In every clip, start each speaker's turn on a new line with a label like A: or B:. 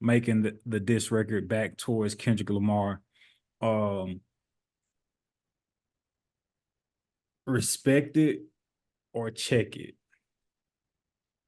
A: making the diss record back towards Kendrick Lamar. Respect it or check it.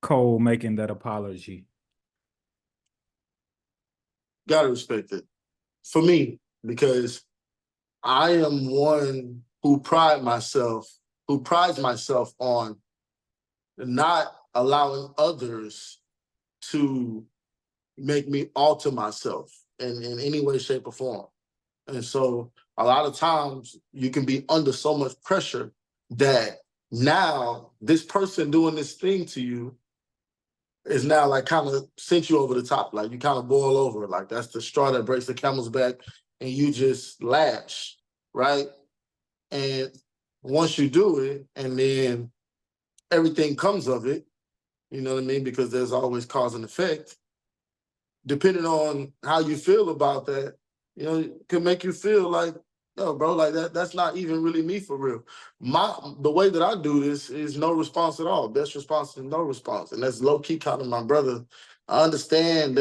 A: Cole making that apology.
B: Gotta respect it. For me, because I am one who prides myself on not allowing others to make me alter myself in any way, shape, or form. And so a lot of times you can be under so much pressure that now this person doing this thing to you is now like kind of sent you over the top. Like you kind of boil over. Like that's the straw that breaks the camel's back and you just lash, right? And once you do it and then everything comes of it, you know what I mean? Because there's always cause and effect. Depending on how you feel about that, you know, it can make you feel like, yo, bro, like that's not even really me for real. The way that I do this is no response at all. Best response is no response. And that's low-key kind of my brother. I understand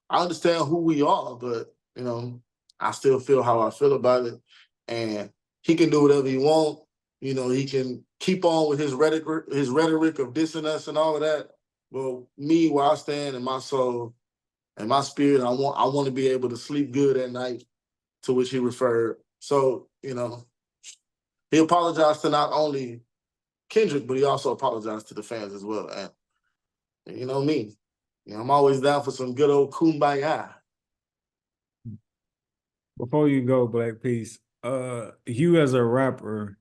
B: who we are, but you know, I still feel how I feel about it. And he can do whatever he wants. You know, he can keep on with his rhetoric of dissing us and all of that. Well, me, where I stand in my soul and my spirit, I want to be able to sleep good at night, to which he referred. So, you know, he apologized to not only Kendrick, but he also apologized to the fans as well. And you know me, you know, I'm always down for some good old kumbaya.
A: Before you go, Black Peace, you as a rapper,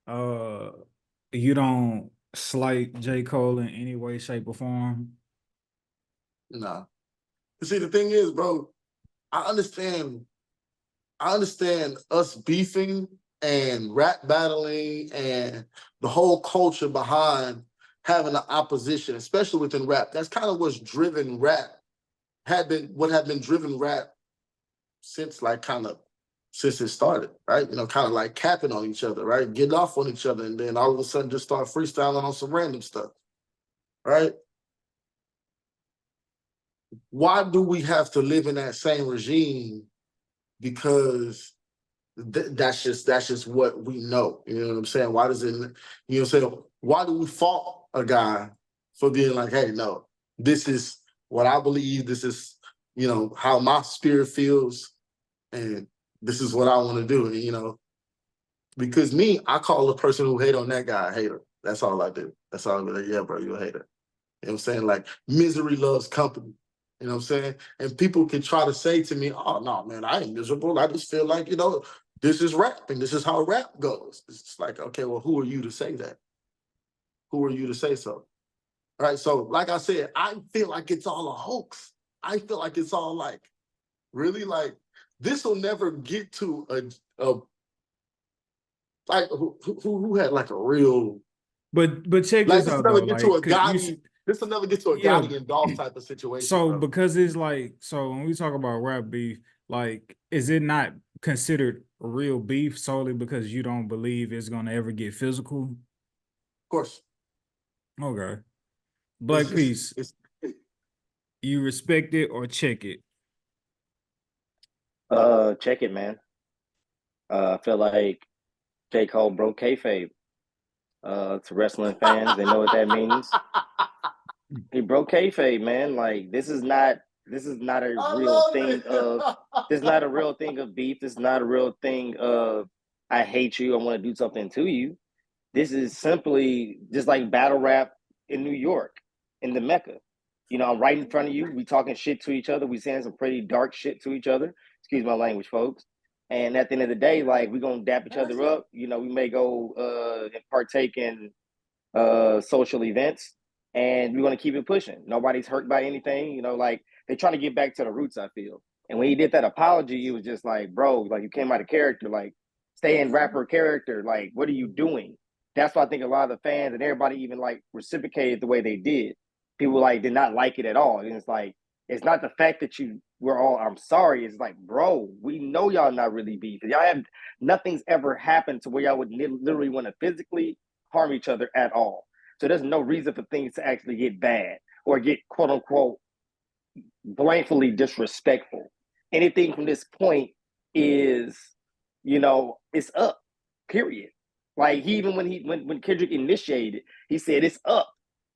A: you don't slight J. Cole in any way, shape, or form?
B: Nah. You see, the thing is, bro, I understand us beefing and rap battling and the whole culture behind having an opposition, especially within rap. That's kind of what's driven rap, had been driven rap since since it started, right? You know, kind of like capping on each other, right? Getting off on each other, and then all of a sudden just start freestyling on some random stuff, right? Why do we have to live in that same regime? Because that's just what we know. You know what I'm saying? Why does it, you know what I'm saying? Why do we fault a guy for being like, hey, no, this is what I believe, this is, you know, how my spirit feels, and this is what I want to do. And, you know, because me, I call a person who hate on that guy a hater. That's all I do. That's all I be like, yeah, bro, you a hater. You know what I'm saying? Like, misery loves company. You know what I'm saying? And people can try to say to me, oh, no, man, I ain't miserable. I just feel like, you know, this is rap and this is how rap goes. It's like, okay, well, who are you to say that? Who are you to say so? All right, so like I said, I feel like it's all a hoax. I feel like it's all like, really, like, this will never get to a like, who had like a real,
A: But check
B: like,
A: this
B: this will
A: out
B: never
A: though,
B: get to
A: like,
B: a Gotti, this will never get to a
A: yeah.
B: Gotti and Dolph type of situation,
A: So
B: bro.
A: because it's like, so when we talk about rap beef, like, is it not considered real beef solely because you don't believe it's gonna ever get physical?
B: Of course.
A: Okay. Black Peace, you respect it or check it?
C: Check it, man. I feel like J. Cole broke kayfabe. To wrestling fans, they know what that means. He broke kayfabe, man. Like this is not a real thing of beef. This is not a real thing of I hate you. I want to do something to you. This is simply just like battle rap in New York, in the Mecca. You know, I'm right in front of you. We talking shit to each other. We saying some pretty dark shit to each other. Excuse my language, folks. And at the end of the day, like we're gonna dap each other up. You know, we may go and partake in social events, and we're gonna keep it pushing. Nobody's hurt by anything. You know, like they're trying to get back to the roots, I feel. And when he did that apology, it was just like, bro, like you came out of character. Like, stay in rapper character. Like, what are you doing? That's why I think a lot of the fans and everybody even like reciprocated the way they did. People like did not like it at all. And it's like, it's not the fact that you were all, I'm sorry. It's like, bro, we know y'all not really beef. Y'all have nothing's ever happened to where y'all would literally want to physically harm each other at all. So there's no reason for things to actually get bad or get quote unquote blatantly disrespectful. Anything from this point is, it's up. Period. Like even when Kendrick initiated, he said it's up.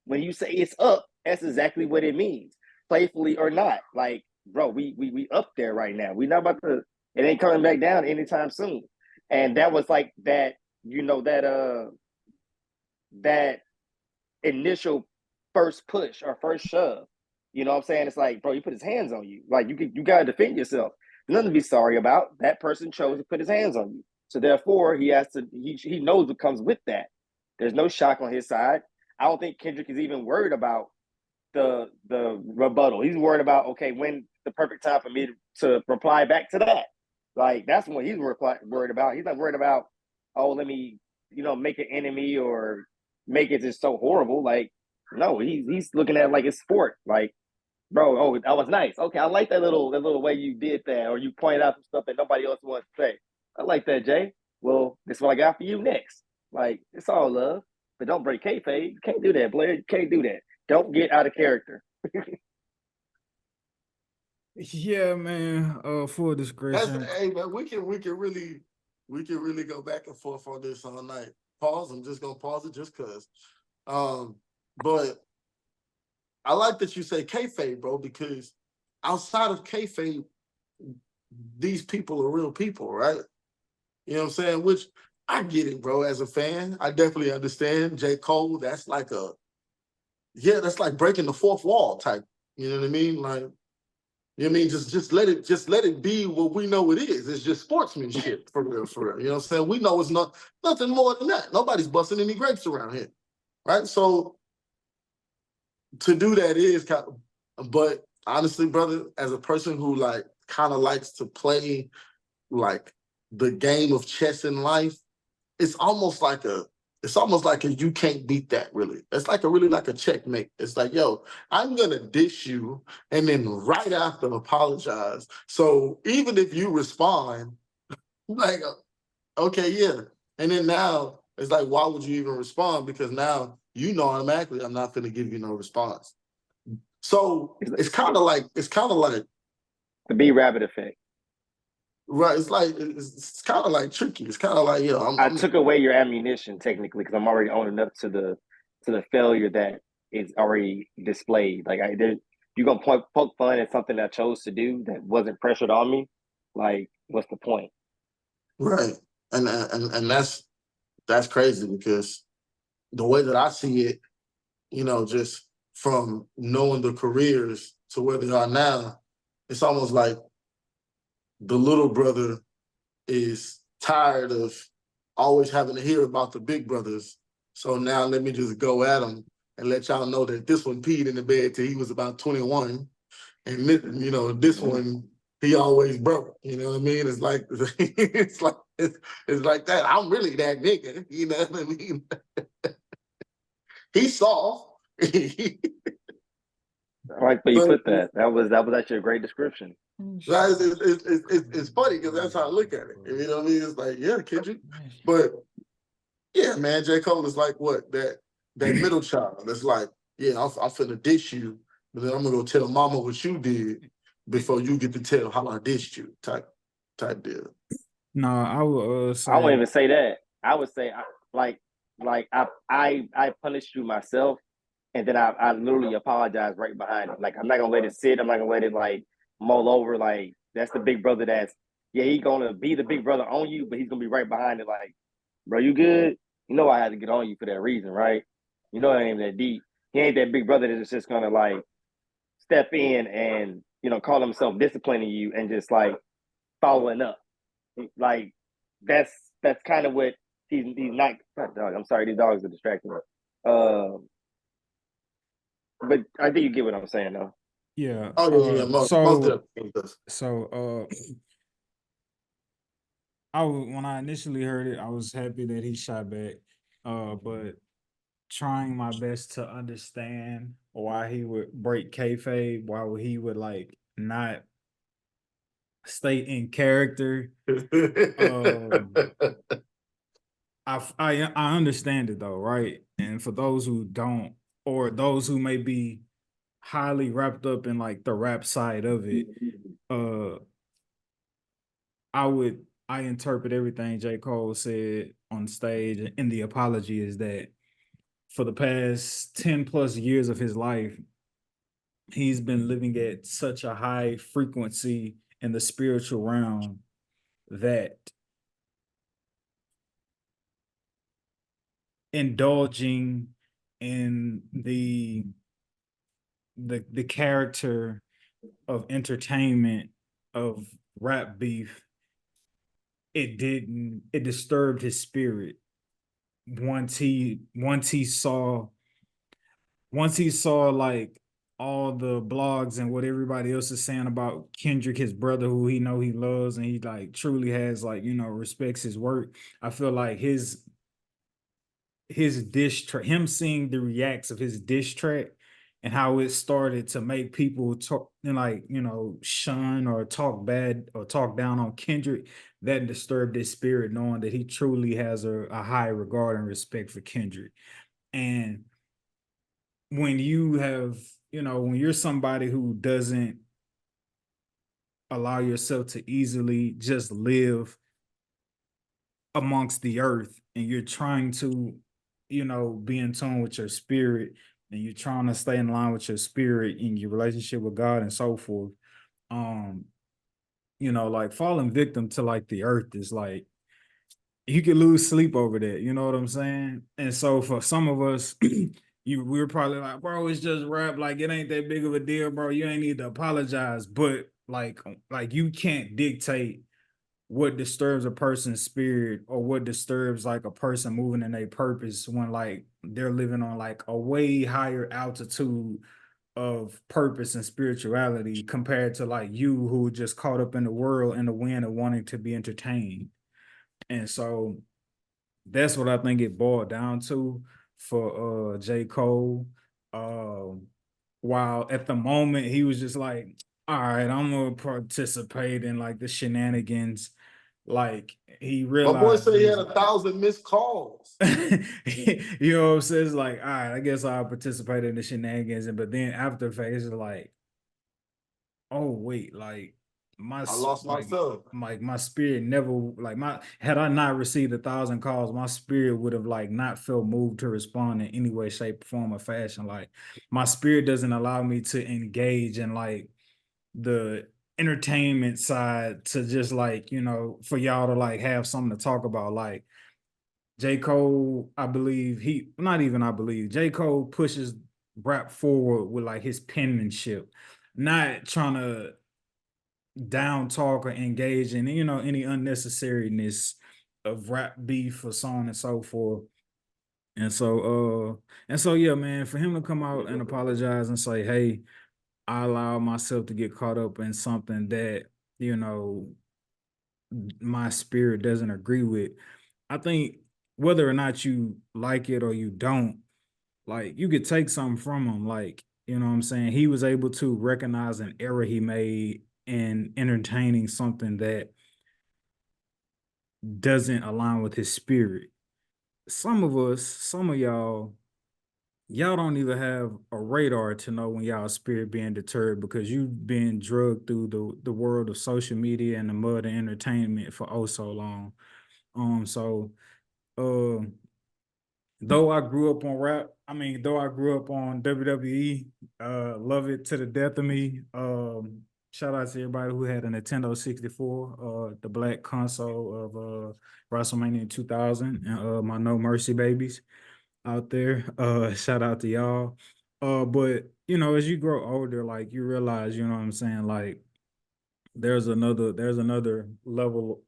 C: When you say it's up, that's exactly what it means, playfully or not. Like, bro, we up there right now. We not about to. It ain't coming back down anytime soon. And that was like that. That initial first push or first shove. You know what I'm saying? It's like, bro, he put his hands on you. Like you gotta defend yourself. Nothing to be sorry about. That person chose to put his hands on you. So therefore, he knows what comes with that. There's no shock on his side. I don't think Kendrick is even worried about the rebuttal. He's worried about, okay, when the perfect time for me to reply back to that. Like that's what he's worried about. He's not worried about, oh, let me, make an enemy or make it just so horrible. Like, no, he's looking at it like it's sport. Like, bro, oh, that was nice. Okay, I like that little way you did that, or you pointed out some stuff that nobody else wants to say. I like that, Jay. Well, this is what I got for you next. Like, it's all love, but don't break kayfabe. You can't do that, Blair. You can't do that. Don't get out of character.
A: Yeah, man. Full
B: That's
A: discretion.
B: hey man, we can really go back and forth on this all night. Pause. I'm just gonna pause it just cause. But I like that you say kayfabe, bro, because outside of kayfabe, these people are real people, right? You know what I'm saying? Which I get it, bro. As a fan, I definitely understand. J. Cole, that's like that's like breaking the fourth wall type. You know what I mean? Like, you know what I mean? Just let it be what we know it is. It's just sportsmanship for real, for real. You know what I'm saying? We know it's nothing more than that. Nobody's busting any grapes around here, right? So to do that is kind of, but honestly, brother, as a person who like kind of likes to play like the game of chess in life, it's almost like a you can't beat that really. It's like a checkmate. It's like, yo, I'm gonna dish you and then right after apologize. So even if you respond, like, okay, yeah. And then now it's like, why would you even respond? Because now you know automatically I'm not gonna give you no response. So it's kind of like
C: The B rabbit effect.
B: right. It's like it's kind of like tricky. It's kind of like, yo,
C: I took away your ammunition technically because I'm already owning up to the failure that is already displayed. Like you're gonna poke fun at something I chose to do that wasn't pressured on me. Like, what's the point?
B: right. And that's crazy because the way that I see it, just from knowing the careers to where they are now, it's almost like the little brother is tired of always having to hear about the big brothers. So now let me just go at them and let y'all know that this one peed in the bed till he was about 21. And this one, he always broke. You know what I mean? It's like it's like that. I'm really that nigga. You know what I mean? He's soft.
C: I like the way you put that. That was actually a great description.
B: It's funny because that's how I look at it. You know what I mean? It's like, yeah, Kendrick. But yeah, man, J. Cole is like what? That middle child. That's like, yeah, I'm finna dish you, but then I'm gonna go tell mama what you did before you get to tell how I dished you type deal.
A: No, I would say
C: I won't even say that. I would say I punished you myself, and then I literally apologize right behind it. Like I'm not gonna let it sit. I'm not gonna let it like mull over. Like that's the big brother. He's gonna be the big brother on you, but he's gonna be right behind it. Like, bro, you good? You know I had to get on you for that reason, right? You know it ain't that deep. He ain't that big brother that's just gonna like step in and call himself disciplining you and just like following up. Like that's kind of what he's not. I'm sorry, these dogs are distracting me. But I think you get what I'm saying, though.
A: yeah.
B: Oh yeah, most definitely.
A: So when I initially heard it, I was happy that he shot back. But trying my best to understand why he would break kayfabe, why he would like not stay in character. I understand it though, right? And for those who don't, or those who may be highly wrapped up in like the rap side of it, uh I interpret everything J. Cole said on stage in the apology is that for the past 10 plus years of his life, he's been living at such a high frequency in the spiritual realm that indulging in the character of entertainment of rap beef, it disturbed his spirit once he saw like all the blogs and what everybody else is saying about Kendrick, his brother, who he loves, and he like truly has like, respects his work. I feel like his diss track, him seeing the reacts of his diss track and how it started to make people talk and like, shun or talk bad or talk down on Kendrick, that disturbed his spirit, knowing that he truly has a high regard and respect for Kendrick. And when you have, when you're somebody who doesn't allow yourself to easily just live amongst the earth and you're trying to, be in tune with your spirit and you're trying to stay in line with your spirit in your relationship with God and so forth, um, like falling victim to like the earth is like you could lose sleep over that, you know what I'm saying? And so for some of us, we're probably like, bro, it's just rap, like it ain't that big of a deal, bro. You ain't need to apologize. But like you can't dictate what disturbs a person's spirit or what disturbs like a person moving in their purpose when like they're living on like a way higher altitude of purpose and spirituality compared to like you who just caught up in the world and the wind of wanting to be entertained. And so that's what I think it boiled down to for J. Cole. Um, while at the moment he was just like, all right, I'm gonna participate in like the shenanigans. Like he
B: My boy
A: realized
B: said he had 1,000 missed calls.
A: you know what I'm saying? It's like, all right, I guess I'll participate in the shenanigans. And but then after the fact, it's like, oh wait, like
B: I lost myself.
A: my spirit never like my had I not received 1,000 calls, my spirit would have like not felt moved to respond in any way, shape, form, or fashion. Like my spirit doesn't allow me to engage in like the entertainment side to just like, for y'all to like have something to talk about. Like J. Cole, I believe not even I believe, J. Cole pushes rap forward with like his penmanship, not trying to down talk or engage in, any unnecessariness of rap beef or so on and so forth. And so yeah, man, for him to come out and apologize and say, hey, I allowed myself to get caught up in something that, you know, my spirit doesn't agree with. I think whether or not you like it or you don't, like you could take something from him. Like, you know what I'm saying? He was able to recognize an error he made in entertaining something that doesn't align with his spirit. Some of us, some of y'all don't even have a radar to know when y'all spirit being deterred because you've been drugged through the world of social media and the mud of entertainment for oh so long. So uh though I grew up on rap, though I grew up on WWE, love it to the death of me. Shout out to everybody who had a Nintendo 64, the black console of WrestleMania 2000, and my No Mercy babies out there. Shout out to y'all. But as you grow older, like you realize, you know what I'm saying, like there's another level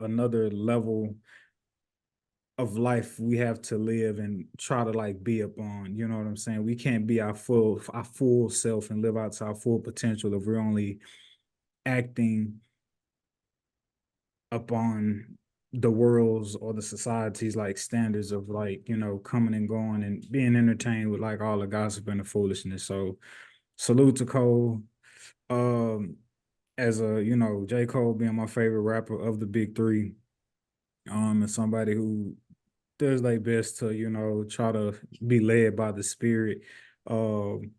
A: of life we have to live and try to like be upon. You know what I'm saying? We can't be our full self and live out to our full potential if we're only acting upon the world's or the society's like standards of like, coming and going and being entertained with like all the gossip and the foolishness. So salute to Cole. Um as a, J. Cole being my favorite rapper of the big three. And somebody who does their best to, try to be led by the spirit. Um,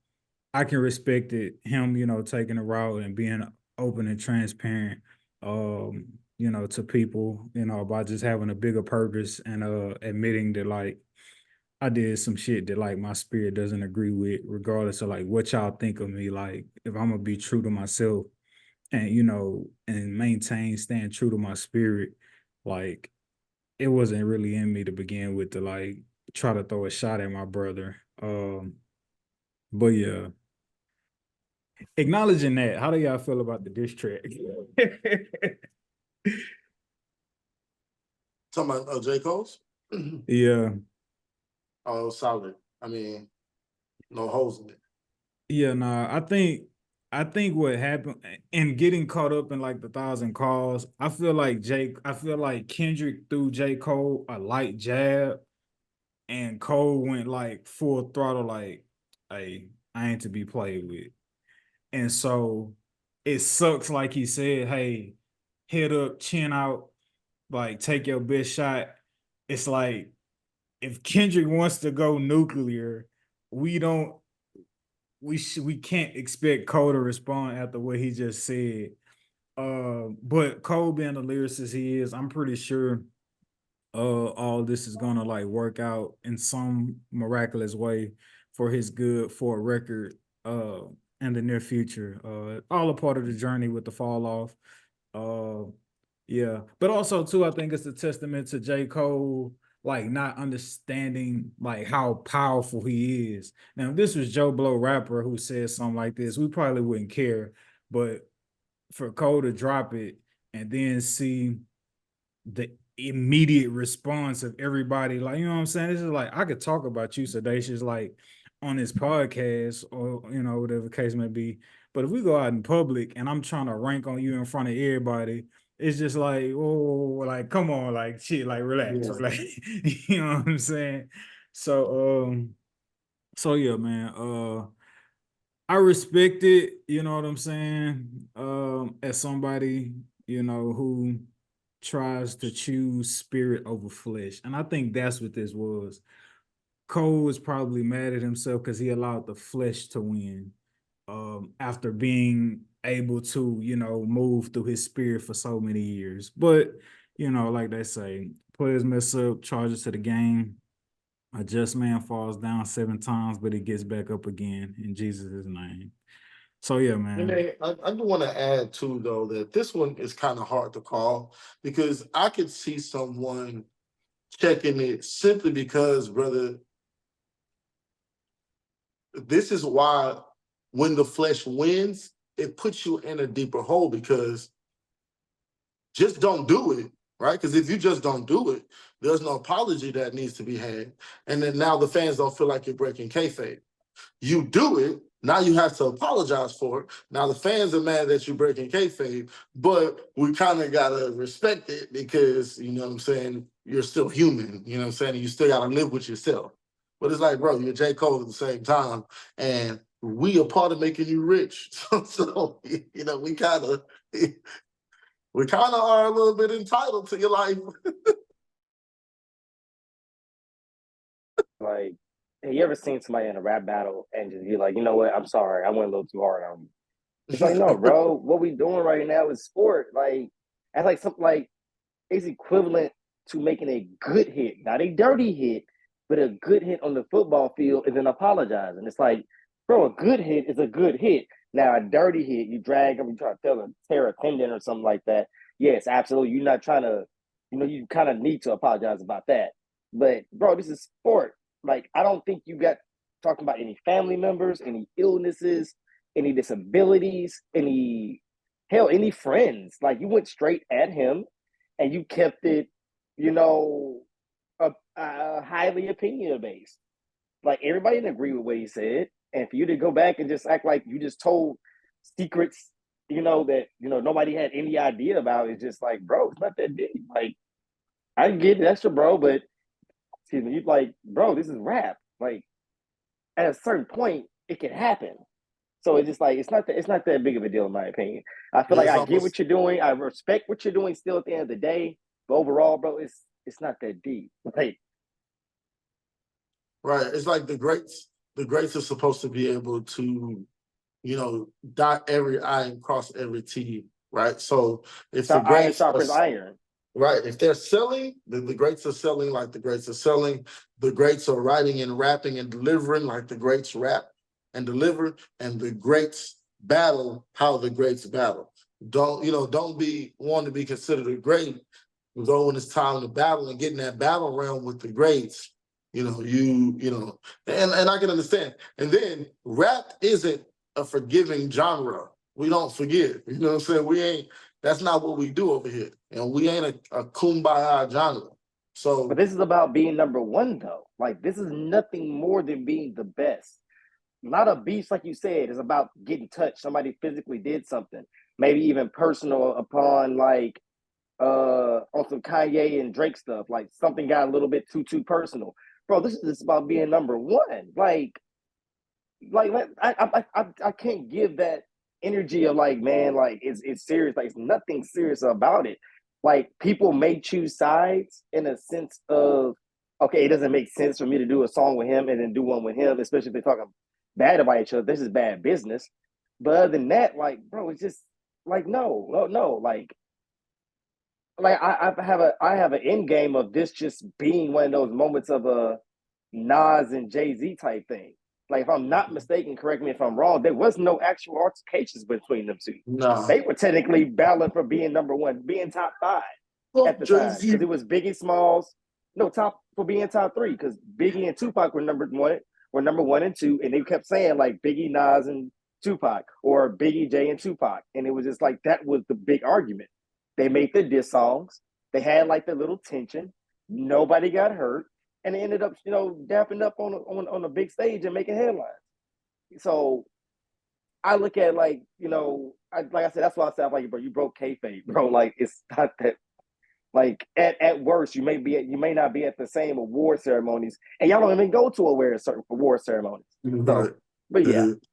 A: I can respect it, him, taking the route and being open and transparent, to people, about just having a bigger purpose and admitting that like I did some shit that like my spirit doesn't agree with, regardless of like what y'all think of me. Like if I'm gonna be true to myself and and maintain staying true to my spirit, like it wasn't really in me to begin with to like try to throw a shot at my brother. But yeah, acknowledging that, how do y'all feel about the diss track?
B: Talking about J. Cole's?
A: Yeah,
B: Oh, solid. I mean, no holes in it.
A: yeah, nah. I think what happened in getting caught up in like the thousand calls, I feel like Kendrick threw J. Cole a light jab and Cole went like full throttle, like, hey, I ain't to be played with. And so it sucks, like he said, hey, head up, chin out, like take your best shot. It's like if Kendrick wants to go nuclear, we don't we can't expect Cole to respond after what he just said. But Cole being the lyricist he is, I'm pretty sure all this is gonna like work out in some miraculous way for his good for a record in the near future. All a part of the journey with the fall off. Uh yeah. But also too, I think it's a testament to J. Cole like not understanding like how powerful he is. Now, if this was Joe Blow rapper who said something like this, we probably wouldn't care. But for Cole to drop it and then see the immediate response of everybody, like, you know what I'm saying? This is like, I could talk about you, Sedacious, like on this podcast or, whatever the case may be. But if we go out in public and I'm trying to rank on you in front of everybody, it's just like, oh, like, come on, like, shit, like, relax,
B: Yeah.
A: like, you know what I'm saying? So yeah, man. I respect it, you know what I'm saying? As somebody, who tries to choose spirit over flesh. And I think that's what this was. Cole was probably mad at himself because he allowed the flesh to win. After being able to, move through his spirit for so many years. But, like they say, players mess up, charges to the game. A just man falls down 7 times, but he gets back up again in Jesus' name. So yeah,
B: And
A: man.
B: I do want to add too, though, that this one is kind of hard to call because I could see someone checking it simply because, brother, this is why when the flesh wins, it puts you in a deeper hole because just don't do it, right? Because if you just don't do it, there's no apology that needs to be had. And then now the fans don't feel like you're breaking kayfabe. You do it, now you have to apologize for it. Now the fans are mad that you're breaking kayfabe, but we kind of gotta respect it because you know what I'm saying. You're still human, you know what I'm saying. You still gotta live with yourself. But it's like, bro, you're J. Cole at the same time, and we are part of making you rich. So we kind of are a little bit entitled to your life.
C: Like, have you ever seen somebody in a rap battle and just be like, you know what? I'm sorry, I went a little too hard on you. It's like, no, bro, what we doing right now is sport. Like, that's like something like it's equivalent to making a good hit, not a dirty hit, but a good hit on the football field and then apologizing. It's like, bro, a good hit is a good hit. Now, a dirty hit, you drag them, you try to tear a tendon or something like that. Yes, absolutely. You're not trying to, you kind of need to apologize about that. But, bro, this is sport. Like, I don't think you got talking about any family members, any illnesses, any disabilities, any friends. Like, you went straight at him and you kept it, you know, highly opinion based. Like everybody didn't agree with what he said, and for you to go back and just act like you just told secrets, that nobody had any idea about, it's just like, bro, it's not that deep. Like I get it, that's your bro, but excuse me, you like, bro, this is rap. Like at a certain point, it can happen. So it's just like it's not that big of a deal in my opinion. I feel
B: Yeah,
C: like
B: it's
C: I get what
B: almost
C: you're doing. I respect what you're doing still at the end of the day. But overall, bro, it's not that deep. Like
B: right. It's like the greats are supposed to be able to dot every I and cross every T, right? So if the
C: Iron
B: greats are
C: sharpens iron.
B: right, if they're selling, the greats are selling like the greats are selling. The greats are writing and rapping and delivering like the greats rap and deliver, and the greats battle how the greats battle. Don't be want to be considered a great, though when it's time to battle and get in that battle realm with the greats, and I can understand. And then rap isn't a forgiving genre. We don't forgive. You know what I'm saying? We ain't. That's not what we do over here, and we ain't a kumbaya genre. So,
C: But this is about being number one, though. Like, this is nothing more than being the best. Not a beef, like you said, is about getting touched. Somebody physically did something, maybe even personal upon like on some Kanye and Drake stuff. Like something got a little bit too personal. Bro, this is just about being number one. I can't give that energy of like, man, like it's serious. Like it's nothing serious about it. Like people may choose sides in a sense of, okay, it doesn't make sense for me to do a song with him and then do one with him, especially if they're talking bad about each other. This is bad business. But other than that, like, bro, it's just like no. Like I have an end game of this just being one of those moments of a Nas and Jay-Z type thing. Like if I'm not mistaken, correct me if I'm wrong, there was no actual altercations between them two.
B: nah.
C: They were technically battling for being number one, being top five at the time.
B: Jay-Z.
C: Because it was Biggie Smalls, no, top for being top three, because Biggie and Tupac were number one and two, and they kept saying like Biggie, Nas, and Tupac, or Biggie, Jay, and Tupac. And it was just like that was the big argument. They made the diss songs, they had like the little tension, nobody got hurt, and they ended up, dapping up on a big stage and making headlines. So I look at like, like I said, that's why I said I'm like, bro, you broke kayfabe, bro. Like it's not that. Like at worst, you may not be at the same award ceremonies, and y'all don't even go to award ceremonies.
B: Right.
C: So, but yeah,